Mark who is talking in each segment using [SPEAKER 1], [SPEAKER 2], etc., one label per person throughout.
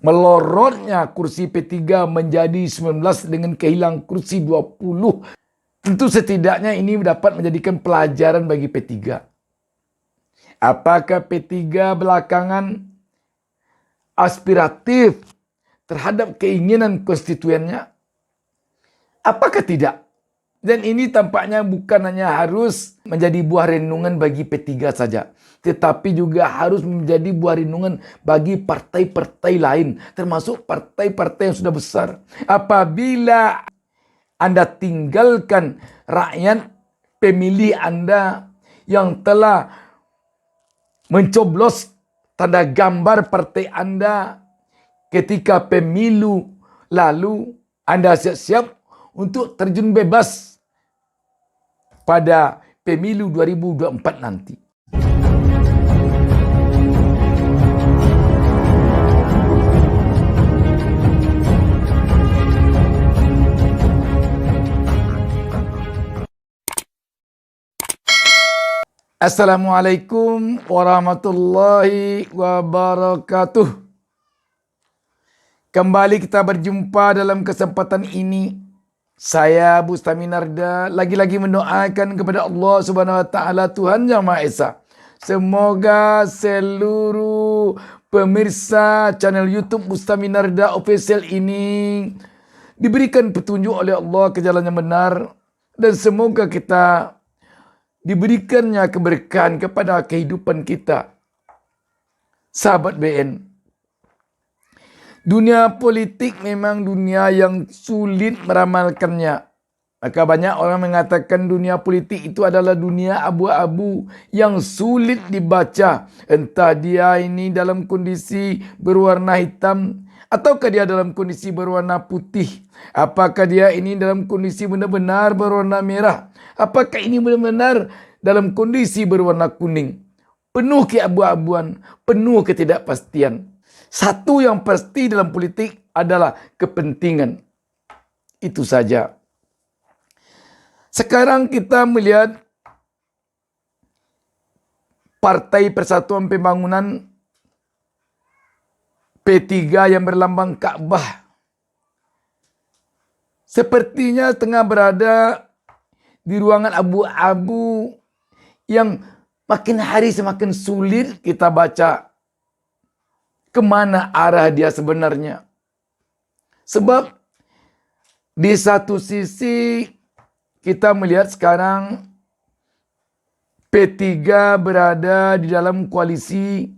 [SPEAKER 1] melorotnya kursi P3 menjadi 19 dengan kehilangan kursi 20. Tentu setidaknya ini dapat menjadikan pelajaran bagi P3. Apakah P3 belakangan aspiratif terhadap keinginan konstituennya? Apakah tidak? Dan ini tampaknya bukan hanya harus menjadi buah renungan bagi P3 saja, tetapi juga harus menjadi buah renungan bagi partai-partai lain, termasuk partai-partai yang sudah besar. Apabila Anda tinggalkan rakyat pemilih Anda yang telah mencoblos tanda gambar partai Anda ketika pemilu lalu, Anda siap-siap untuk terjun bebas pada pemilu 2024 nanti. Assalamualaikum warahmatullahi wabarakatuh. Kembali kita berjumpa dalam kesempatan ini. Saya Bustami Narda lagi-lagi mendoakan kepada Allah Subhanahu wa taala, Tuhan Yang Maha Esa. Semoga seluruh pemirsa channel YouTube Bustami Narda Official ini diberikan petunjuk oleh Allah ke jalan yang benar, dan semoga kita diberikannya keberkahan kepada kehidupan kita. Sahabat BN, dunia politik memang dunia yang sulit meramalkannya. Maka banyak orang mengatakan dunia politik itu adalah dunia abu-abu yang sulit dibaca. Entah dia ini dalam kondisi berwarna hitam ataukah dia dalam kondisi berwarna putih. Apakah dia ini dalam kondisi benar-benar berwarna merah? Apakah ini benar-benar dalam kondisi berwarna kuning? Penuh keabu-abuan, penuh ketidakpastian. Satu yang pasti dalam politik adalah kepentingan. Itu saja. Sekarang kita melihat Partai Persatuan Pembangunan P3 yang berlambang Ka'bah sepertinya tengah berada di ruangan abu-abu yang makin hari semakin sulit kita baca kemana arah dia sebenarnya. Sebab di satu sisi kita melihat sekarang P3 berada di dalam koalisi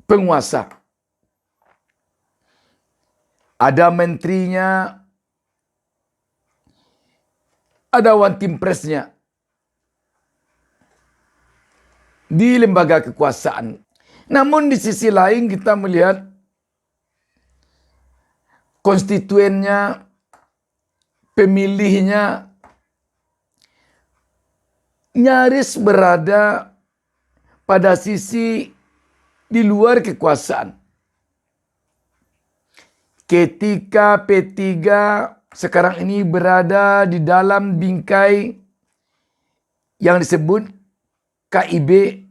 [SPEAKER 1] penguasa. Ada menterinya, ada one team pressnya di lembaga kekuasaan. Namun di sisi lain kita melihat konstituennya, pemilihnya nyaris berada pada sisi di luar kekuasaan. Ketika P3 sekarang ini berada di dalam bingkai yang disebut KIB,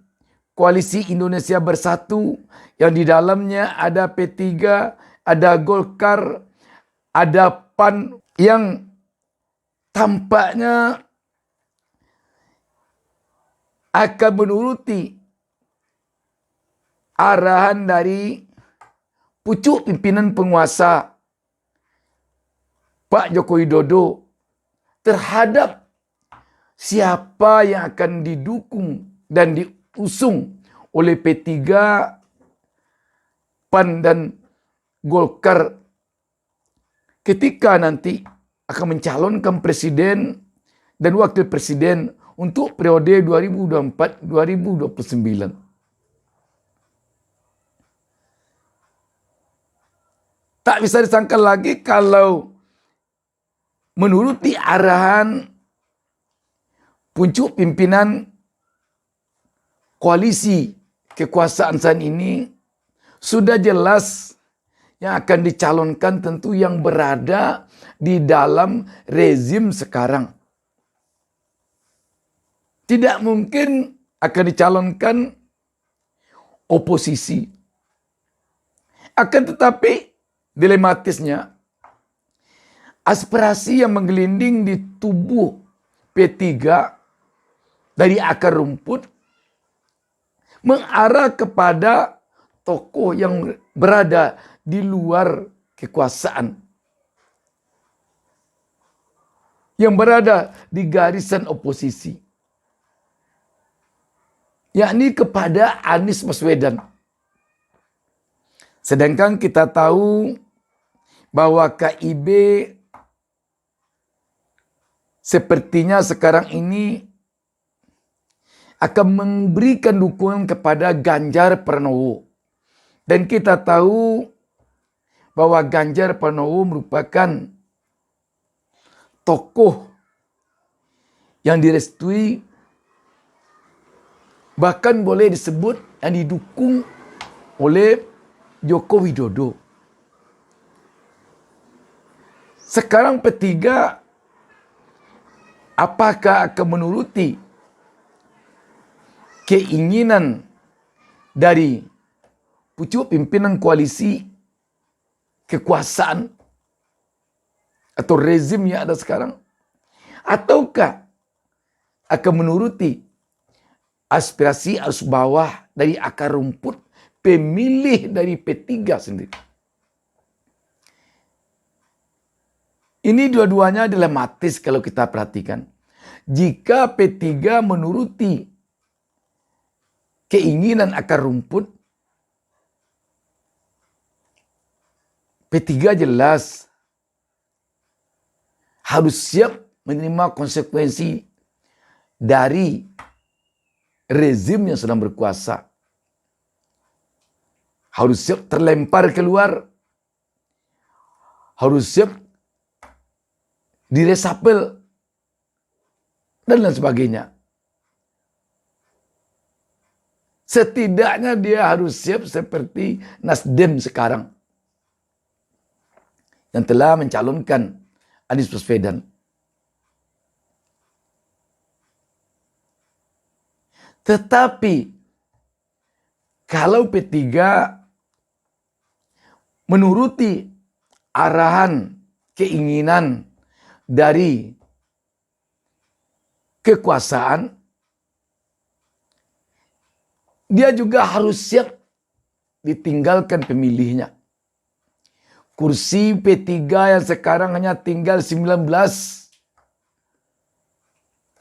[SPEAKER 1] Koalisi Indonesia Bersatu, yang di dalamnya ada P3, ada Golkar, ada PAN, yang tampaknya akan menuruti arahan dari pucuk pimpinan penguasa Pak Joko Widodo terhadap siapa yang akan didukung dan diusung oleh P3, PAN dan Golkar ketika nanti akan mencalonkan presiden dan wakil presiden untuk periode 2024-2029. Tak bisa disangka lagi kalau menuruti arahan pucuk pimpinan koalisi kekuasaan saat ini, sudah jelas yang akan dicalonkan tentu yang berada di dalam rezim sekarang. Tidak mungkin akan dicalonkan oposisi. Akan tetapi dilematisnya, aspirasi yang menggelinding di tubuh P3 dari akar rumput mengarah kepada tokoh yang berada di luar kekuasaan, yang berada di garisan oposisi, yakni kepada Anies Baswedan. Sedangkan kita tahu bahwa KIB sepertinya sekarang ini akan memberikan dukungan kepada Ganjar Pranowo. Dan kita tahu bahwa Ganjar Pranowo merupakan tokoh yang direstui, bahkan boleh disebut yang didukung oleh Joko Widodo. Sekarang P3 apakah akan menuruti keinginan dari pucuk pimpinan koalisi kekuasaan atau rezim yang ada sekarang, ataukah akan menuruti aspirasi arus bawah dari akar rumput pemilih dari P3 sendiri? Ini dua-duanya dilematis kalau kita perhatikan. Jika P3 menuruti keinginan akar rumput, P3 jelas harus siap menerima konsekuensi dari rezim yang sedang berkuasa. Harus siap terlempar keluar. Harus siap diresapel dan lain sebagainya. Setidaknya dia harus siap seperti Nasdem sekarang yang telah mencalonkan Anies Baswedan. Tetapi kalau P3 menuruti arahan keinginan dari kekuasaan, dia juga harus siap ditinggalkan pemilihnya. Kursi P3 yang sekarang hanya tinggal 19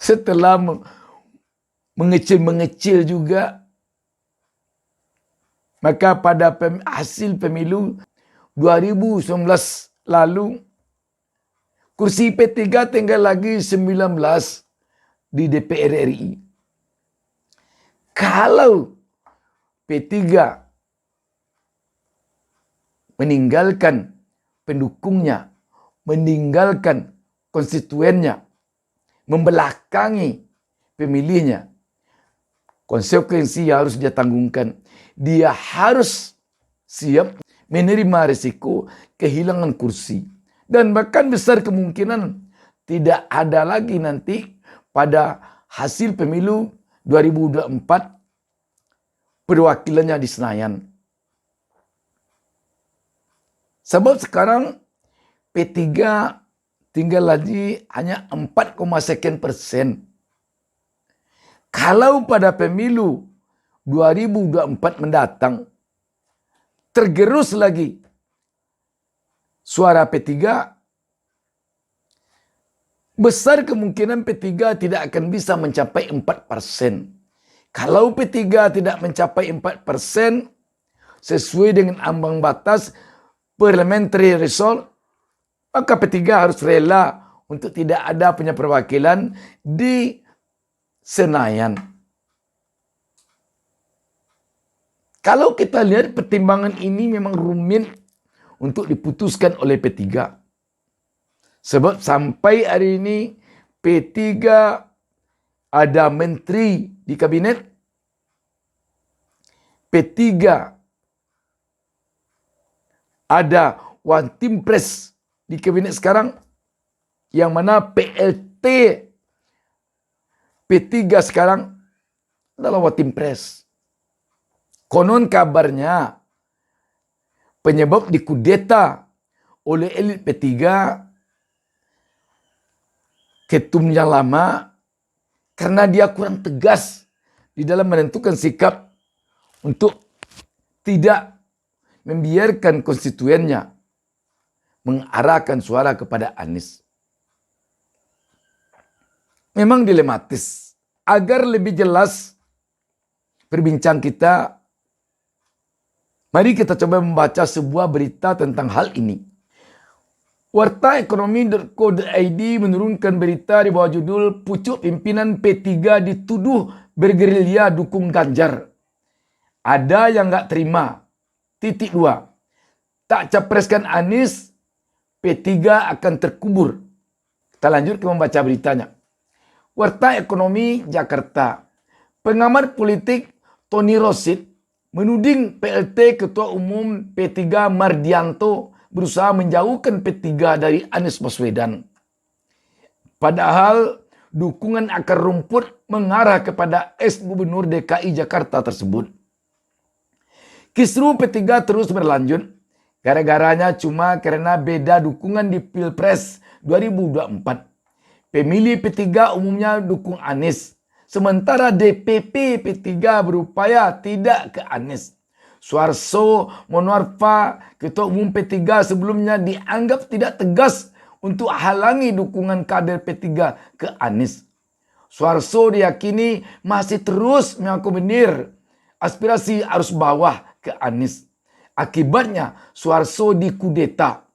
[SPEAKER 1] setelah mengecil-mengecil juga. Maka pada hasil pemilu 2019 lalu, kursi P3 tinggal lagi 19 di DPR RI. Kalau P3 meninggalkan pendukungnya, meninggalkan konstituennya, membelakangi pemilihnya, konsekuensi yang harus dia tanggungkan. Dia harus siap menerima risiko kehilangan kursi. Dan bahkan besar kemungkinan tidak ada lagi nanti pada hasil pemilu 2024 perwakilannya di Senayan. Sebab sekarang P3 tinggal lagi hanya 4,sekian%. Kalau pada pemilu 2024 mendatang tergerus lagi suara P3, besar kemungkinan P3 tidak akan bisa mencapai 4%. Kalau P3 tidak mencapai 4% sesuai dengan ambang batas parliamentary result, maka P3 harus rela untuk tidak ada punya perwakilan di Senayan. Kalau kita lihat pertimbangan ini memang rumit untuk diputuskan oleh P3. Sebab sampai hari ini P3 ada menteri di kabinet, P3 ada One Team Press di kabinet sekarang, yang mana PLT P3 sekarang adalah One Team Press. Konon kabarnya penyebab dikudeta oleh elit P3, ketumnya lama, karena dia kurang tegas di dalam menentukan sikap untuk tidak membiarkan konstituennya mengarahkan suara kepada Anies. Memang dilematis. Agar lebih jelas perbincang kita, mari kita coba membaca sebuah berita tentang hal ini. Wartaekonomi.co.id menurunkan berita di bawah judul pucuk pimpinan P3 dituduh bergerilya dukung Ganjar. Ada yang nggak terima. Titik 2. Tak capreskan Anies, P3 akan terkubur. Kita lanjut ke membaca beritanya. Warta Ekonomi Jakarta. Pengamat politik Tony Rosid menuding PLT Ketua Umum P3 Mardianto berusaha menjauhkan P3 dari Anies Baswedan. Padahal dukungan akar rumput mengarah kepada ex-gubernur DKI Jakarta tersebut. Kisru P3 terus berlanjut. Gara-garanya cuma karena beda dukungan di Pilpres 2024. Pemilih P3 umumnya dukung Anies. Sementara DPP P3 berupaya tidak ke Anies. Suarso Monoarfa, Ketua Umum P3 sebelumnya dianggap tidak tegas untuk halangi dukungan kader P3 ke Anies. Suarso diyakini masih terus mengakomodir aspirasi arus bawah ke Anies. Akibatnya Suarso dikudeta.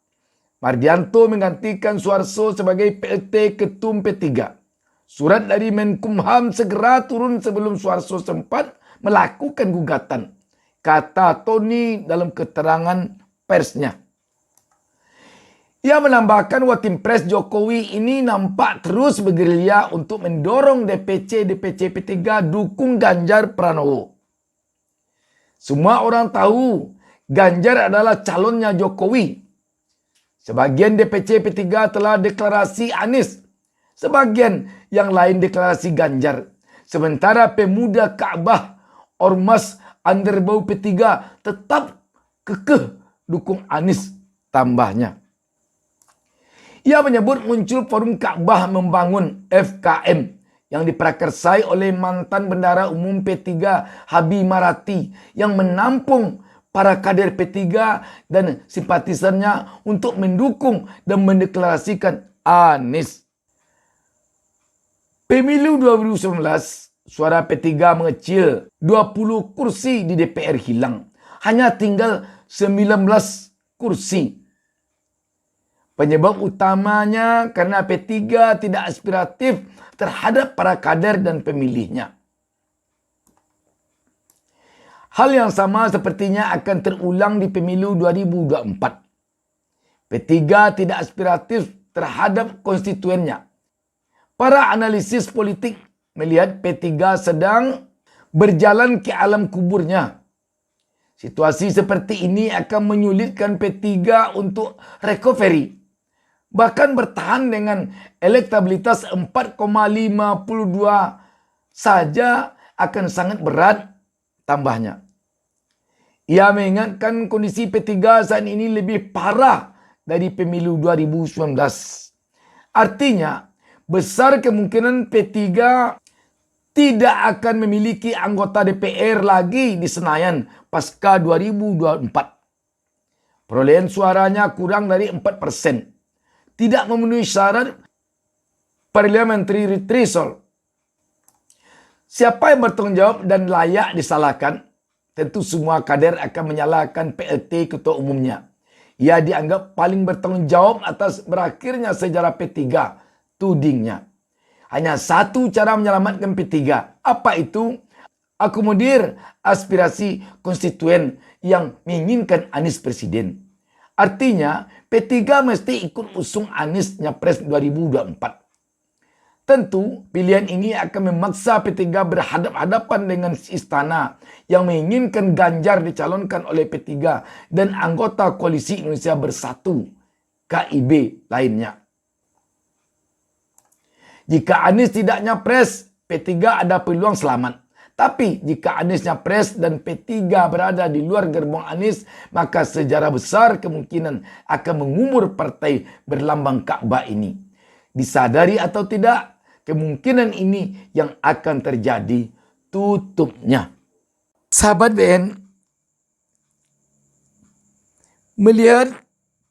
[SPEAKER 1] Mardianto menggantikan Suarso sebagai PLT Ketum P3. Surat dari Menkumham segera turun sebelum Suarso sempat melakukan gugatan, kata Tony dalam keterangan persnya. Ia menambahkan Watimpres Jokowi ini nampak terus bergerilya untuk mendorong DPC P3 dukung Ganjar Pranowo. Semua orang tahu Ganjar adalah calonnya Jokowi. Sebagian DPC P3 telah deklarasi Anies. Sebagian yang lain deklarasi Ganjar. Sementara pemuda Ka'bah Ormas Underbau P3 tetap kekeh dukung Anies, tambahnya. Ia menyebut muncul forum Ka'bah Membangun FKM yang diprakarsai oleh mantan Bendahara Umum P3 Habib Marati yang menampung para kader P3 dan simpatisannya untuk mendukung dan mendeklarasikan Anies. Pemilu 2019, suara P3 mengecil, 20 kursi di DPR hilang. Hanya tinggal 19 kursi. Penyebab utamanya karena P3 tidak aspiratif terhadap para kader dan pemilihnya. Hal yang sama sepertinya akan terulang di pemilu 2024. P3 tidak aspiratif terhadap konstituennya. Para analisis politik melihat P3 sedang berjalan ke alam kuburnya. Situasi seperti ini akan menyulitkan P3 untuk recovery. Bahkan bertahan dengan elektabilitas 4,52 saja akan sangat berat, tambahnya. Ia mengingatkan kondisi P3 saat ini lebih parah dari pemilu 2019. Artinya, besar kemungkinan P3 tidak akan memiliki anggota DPR lagi di Senayan pasca 2024. Perolehan suaranya kurang dari 4%. Tidak memenuhi syarat parliamentary threshold. Siapa yang bertanggung jawab dan layak disalahkan? Tentu semua kader akan menyalahkan PLT Ketua Umumnya. Ia dianggap paling bertanggung jawab atas berakhirnya sejarah P3, tudingnya. Hanya satu cara menyelamatkan P3. Apa itu? Akomodir aspirasi konstituen yang menginginkan Anies presiden. Artinya, P3 mesti ikut usung Anies Nyapres 2024. Tentu, pilihan ini akan memaksa P3 berhadap-hadapan dengan istana yang menginginkan Ganjar dicalonkan oleh P3 dan anggota Koalisi Indonesia Bersatu, KIB lainnya. Jika Anies tidak nyapres, P3 ada peluang selamat. Tapi jika Anies nyapres dan P3 berada di luar gerbong Anies, maka sejarah besar kemungkinan akan mengumur partai berlambang Ka'bah ini. Disadari atau tidak, kemungkinan ini yang akan terjadi tutupnya. Sahabat BN, melihat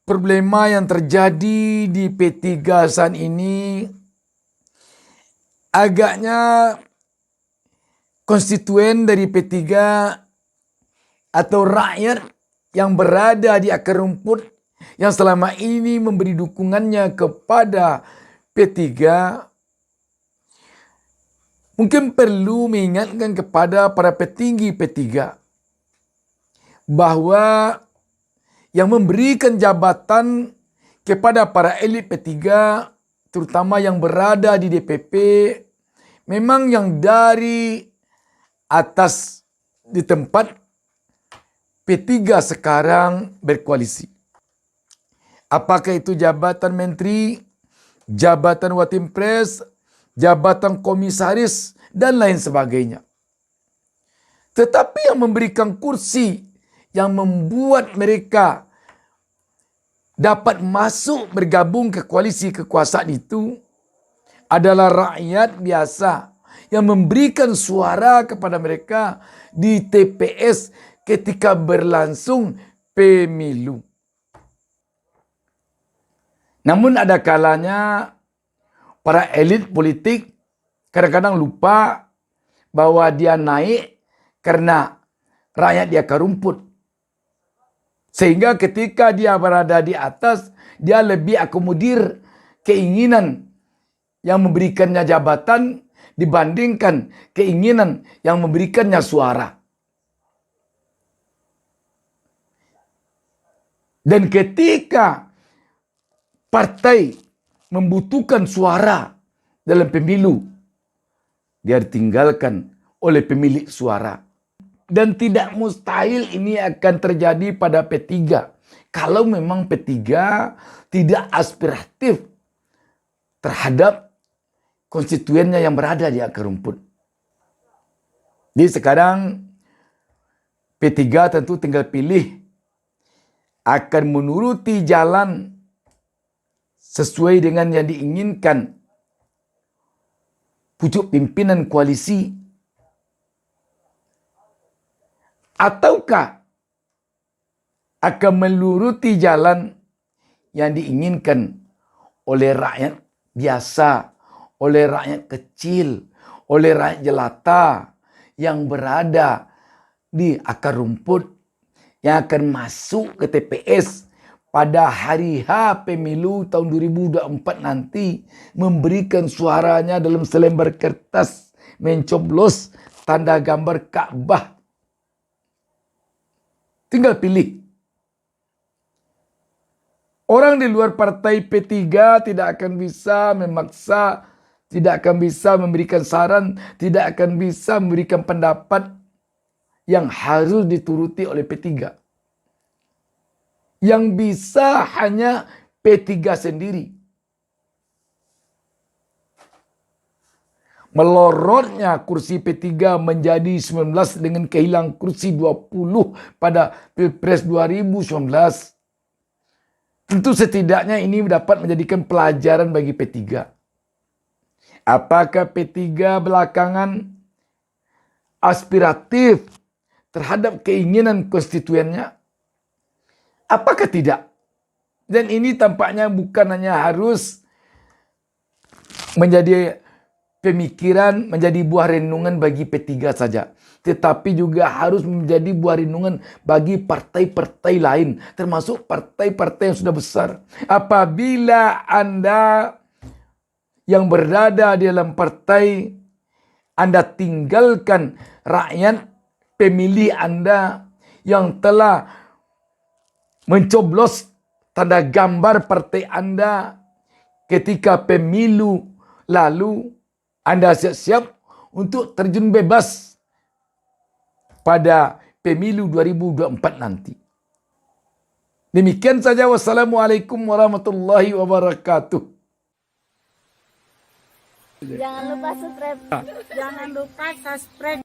[SPEAKER 1] problema yang terjadi di P3 saat ini, agaknya konstituen dari P3 atau rakyat yang berada di akar rumput yang selama ini memberi dukungannya kepada P3 mungkin perlu mengingatkan kepada para petinggi P3 bahwa yang memberikan jabatan kepada para elit P3 terutama yang berada di DPP memang yang dari atas di tempat P3 sekarang berkoalisi. Apakah itu jabatan menteri, jabatan watimpres, jabatan komisaris, dan lain sebagainya. Tetapi yang memberikan kursi, yang membuat mereka dapat masuk bergabung ke koalisi kekuasaan itu adalah rakyat biasa yang memberikan suara kepada mereka di TPS ketika berlangsung pemilu. Namun ada kalanya para elit politik kadang-kadang lupa bahwa dia naik karena rakyat di akar rumput. Sehingga ketika dia berada di atas, dia lebih akomodir keinginan yang memberikannya jabatan dibandingkan keinginan yang memberikannya suara. Dan ketika partai membutuhkan suara dalam pemilu, dia ditinggalkan oleh pemilik suara. Dan tidak mustahil ini akan terjadi pada P3. Kalau memang P3 tidak aspiratif terhadap konstituennya yang berada di akar rumput. Jadi sekarang P3 tentu tinggal pilih akan menuruti jalan sesuai dengan yang diinginkan pucuk pimpinan koalisi, ataukah akan menuruti jalan yang diinginkan oleh rakyat biasa, oleh rakyat kecil, oleh rakyat jelata yang berada di akar rumput, yang akan masuk ke TPS pada hari H pemilu tahun 2024 nanti, memberikan suaranya dalam selembar kertas, mencoblos tanda gambar Ka'bah. Tinggal pilih. Orang di luar partai P3 tidak akan bisa memaksa, tidak akan bisa memberikan saran, tidak akan bisa memberikan pendapat yang harus dituruti oleh P3. Yang bisa hanya P3 sendiri. Melorotnya kursi P3 menjadi 19 dengan kehilangan kursi 20 pada Pilpres 2019. Tentu setidaknya ini dapat menjadikan pelajaran bagi P3. Apakah P3 belakangan aspiratif terhadap keinginan konstituennya? Apakah tidak? Dan ini tampaknya bukan hanya harus menjadi pemikiran, menjadi buah renungan bagi P3 saja, tetapi juga harus menjadi buah renungan bagi partai-partai lain, termasuk partai-partai yang sudah besar. Apabila Anda yang berada di dalam partai, Anda tinggalkan rakyat pemilih Anda yang telah mencoblos tanda gambar partai Anda ketika pemilu lalu, Anda siap-siap untuk terjun bebas pada pemilu 2024 nanti. Demikian saja. Wassalamualaikum warahmatullahi wabarakatuh.
[SPEAKER 2] Jangan lupa subscribe. Jangan lupa subscribe.